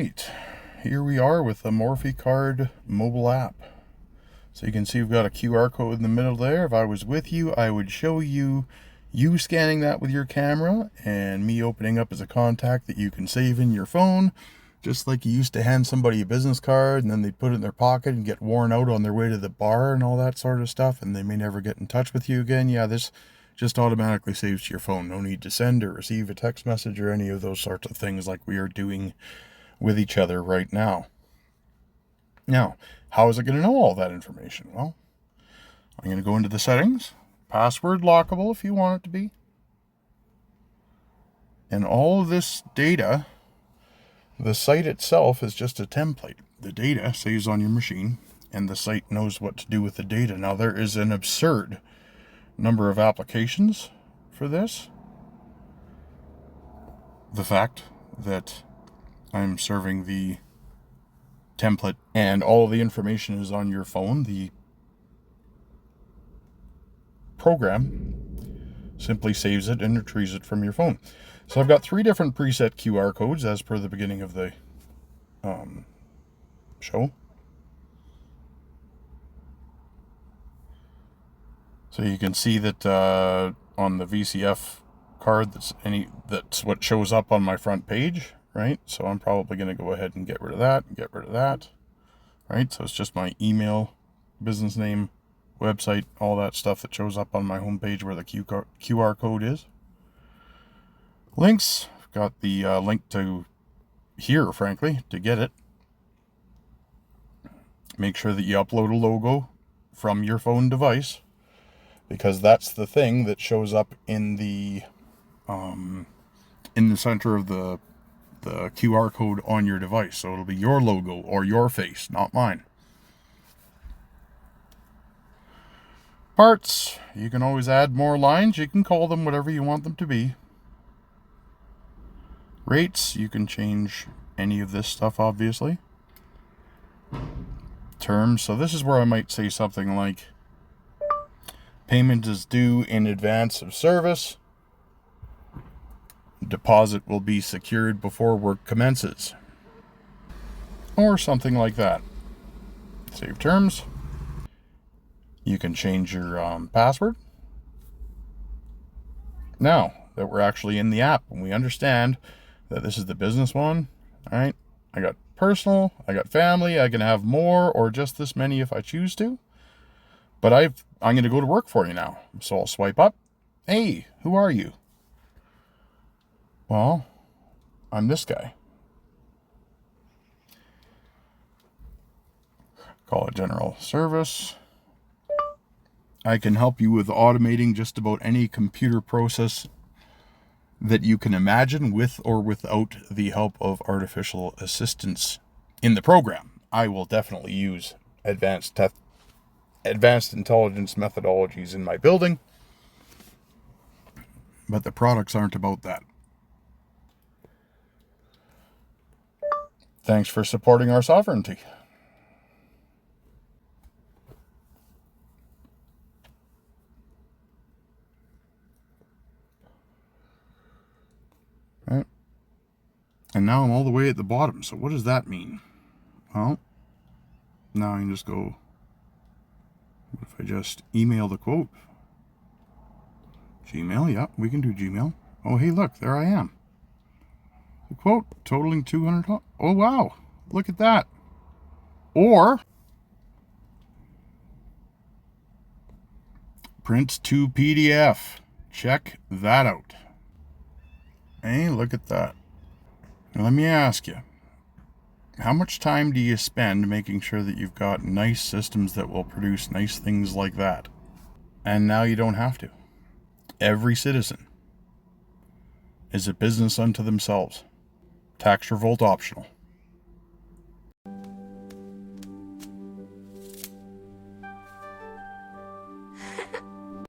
right, here we are with the MorPHYcard mobile app. So you can see we've got a QR code in the middle there. If I was with you, I would show you scanning that with your camera and me opening up as a contact that you can save in your phone, just like you used to hand somebody a business card and then they'd put it in their pocket and get worn out on their way to the bar and all that sort of stuff, and they may never get in touch with you again. Yeah, this just automatically saves to your phone. No need to send or receive a text message or any of those sorts of things like we are doing with each other right now. Now, how is it going to know all that information? Well, I'm going to go into the settings, password lockable if you want it to be. And all of this data, the site itself is just a template. The data stays on your machine and the site knows what to do with the data. Now, there is an absurd number of applications for this. The fact that I'm serving the template and all of the information is on your phone, the program simply saves it and retrieves it from your phone. So I've got 3 different preset QR codes as per the beginning of the show. So you can see that on the VCF card, that's what shows up on my front page, right? So I'm probably going to go ahead and get rid of that and get rid of that, right? So it's just my email, business name, website, all that stuff that shows up on my homepage where the QR code is. Links, I've got the link to here, frankly, to get it. Make sure that you upload a logo from your phone device, because that's the thing that shows up in the center of the QR code on your device. So it'll be your logo or your face, not mine. Parts, you can always add more lines. You can call them whatever you want them to be. Rates, you can change any of this stuff, obviously. Terms, so this is where I might say something like, payment is due in advance of service. Deposit will be secured before work commences. Or something like that. Save terms. You can change your password. Now that we're actually in the app and we understand that this is the business one, all right? I got personal, I got family, I can have more or just this many if I choose to. But I'm going to go to work for you now. So I'll swipe up. Hey, who are you? Well, I'm this guy. Call it general service. I can help you with automating just about any computer process that you can imagine with or without the help of artificial assistance in the program. I will definitely use advanced intelligence methodologies in my building, but the products aren't about that. Thanks for supporting our sovereignty. Right. And now I'm all the way at the bottom. So what does that mean? Well, now I can just go, what if I just email the quote? Gmail, yeah, we can do Gmail. Oh, hey, look, there I am. The quote totaling $200. Oh, wow, look at that. Or print to PDF. Check that out. Hey, look at that. Now let me ask you, how much time do you spend making sure that you've got nice systems that will produce nice things like that? And now you don't have to. Every citizen is a business unto themselves. Tax revolt optional.